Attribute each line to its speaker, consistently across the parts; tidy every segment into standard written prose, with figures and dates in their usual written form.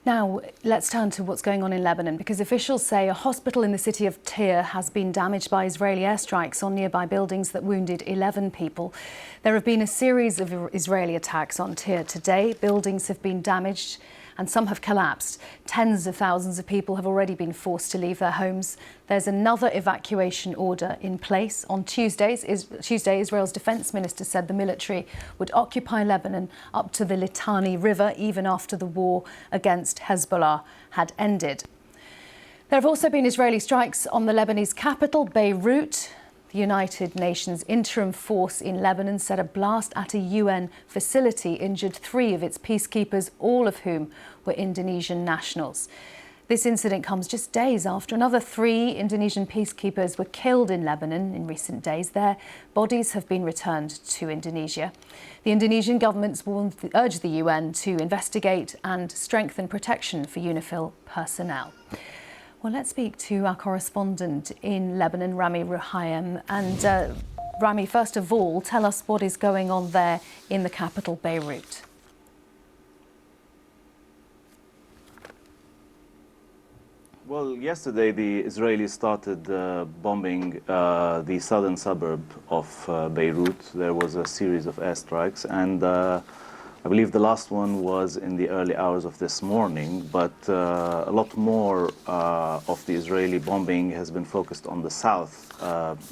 Speaker 1: Now, let's turn to what's going on in Lebanon, because officials say a hospital in the city of Tyre has been damaged by Israeli airstrikes on nearby buildings that wounded 11 people. There have been a series of Israeli attacks on Tyre today. Buildings have been damaged and some have collapsed. Tens of thousands of people have already been forced to leave their homes. There's another evacuation order in place. On Tuesday, Israel's defense minister said the military would occupy Lebanon up to the Litani River even after the war against Hezbollah had ended. There have also been Israeli strikes on the Lebanese capital, Beirut. The United Nations interim force in Lebanon said a blast at a UN facility injured 3 of its peacekeepers, all of whom were Indonesian nationals. This incident comes just days after another 3 Indonesian peacekeepers were killed in Lebanon in recent days. Their bodies have been returned to Indonesia. The Indonesian government urged the UN to investigate and strengthen protection for UNIFIL personnel. Well, let's speak to our correspondent in Lebanon, Rami Ruhaim. And Rami, first of all, tell us what is going on there in the capital, Beirut.
Speaker 2: Well, yesterday the Israelis started bombing the southern suburb of Beirut. There was a series of airstrikes, and I believe the last one was in the early hours of this morning, but a lot more of the Israeli bombing has been focused on the south,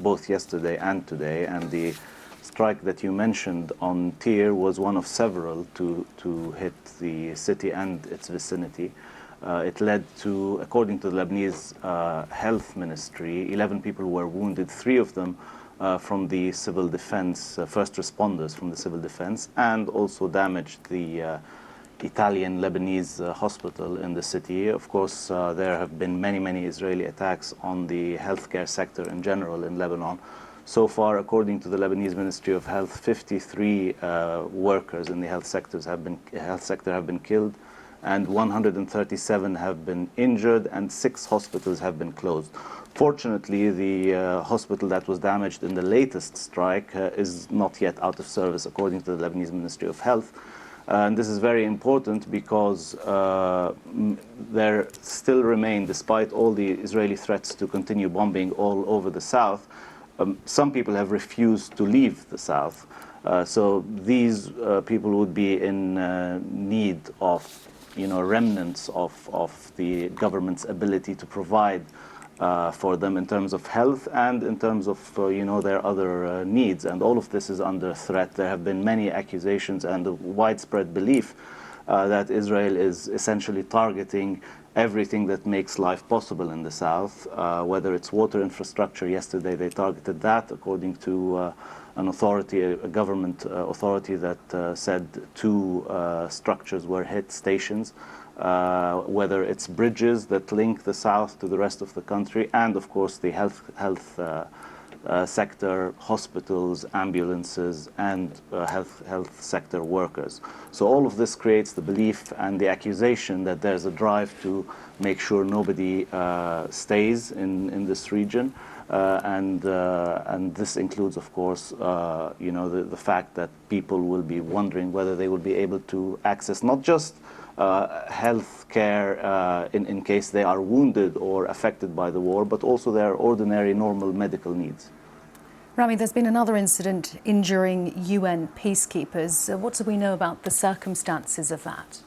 Speaker 2: both yesterday and today. And the strike that you mentioned on Tyre was one of several to hit the city and its vicinity. It led to, according to the Lebanese health ministry, 11 people were wounded, 3 of them from the civil defense, first responders from the civil defense, and also damaged the Italian Lebanese hospital in the city. Of course, there have been many Israeli attacks on the healthcare sector in general in Lebanon. So far, according to the Lebanese Ministry of Health, 53 workers in the health sector have been killed, and 137 have been injured, and 6 hospitals have been closed. Fortunately, the hospital that was damaged in the latest strike is not yet out of service, according to the Lebanese Ministry of Health. And this is very important because there still remain, despite all the Israeli threats to continue bombing all over the south, some people have refused to leave the south. So these people would be in need of remnants of the government's ability to provide for them in terms of health and in terms of their other needs, and all of this is under threat. There have been many accusations and a widespread belief that Israel is essentially targeting everything that makes life possible in the south, whether it's water infrastructure. Yesterday they targeted that, according to an authority, a government authority that said 2 structures were hit, stations. Whether it's bridges that link the south to the rest of the country, and of course the health sector, hospitals, ambulances, and health sector workers. So all of this creates the belief and the accusation that there's a drive to make sure nobody stays in this region. And this includes, of course, the fact that people will be wondering whether they will be able to access not just health care in case they are wounded or affected by the war, but also their ordinary, normal medical needs.
Speaker 1: Rami, there's been another incident injuring UN peacekeepers. What do we know about the circumstances of that?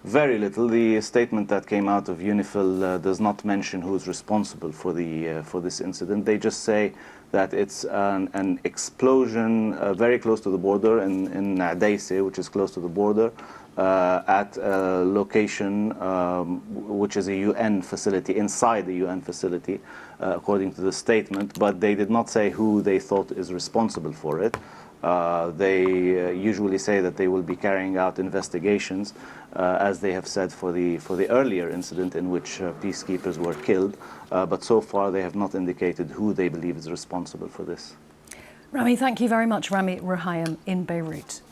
Speaker 2: Very little. The statement that came out of UNIFIL does not mention who's responsible for this incident. They just say that it's an explosion very close to the border in Nadaise, which is close to the border, at a location which is a UN facility, inside the UN facility, according to the statement. But they did not say who they thought is responsible for it. They usually say that they will be carrying out investigations, as they have said for the earlier incident in which peacekeepers were killed. But so far they have not indicated who they believe is responsible for this.
Speaker 1: Rami, thank you very much. Rami Ruhaim in Beirut.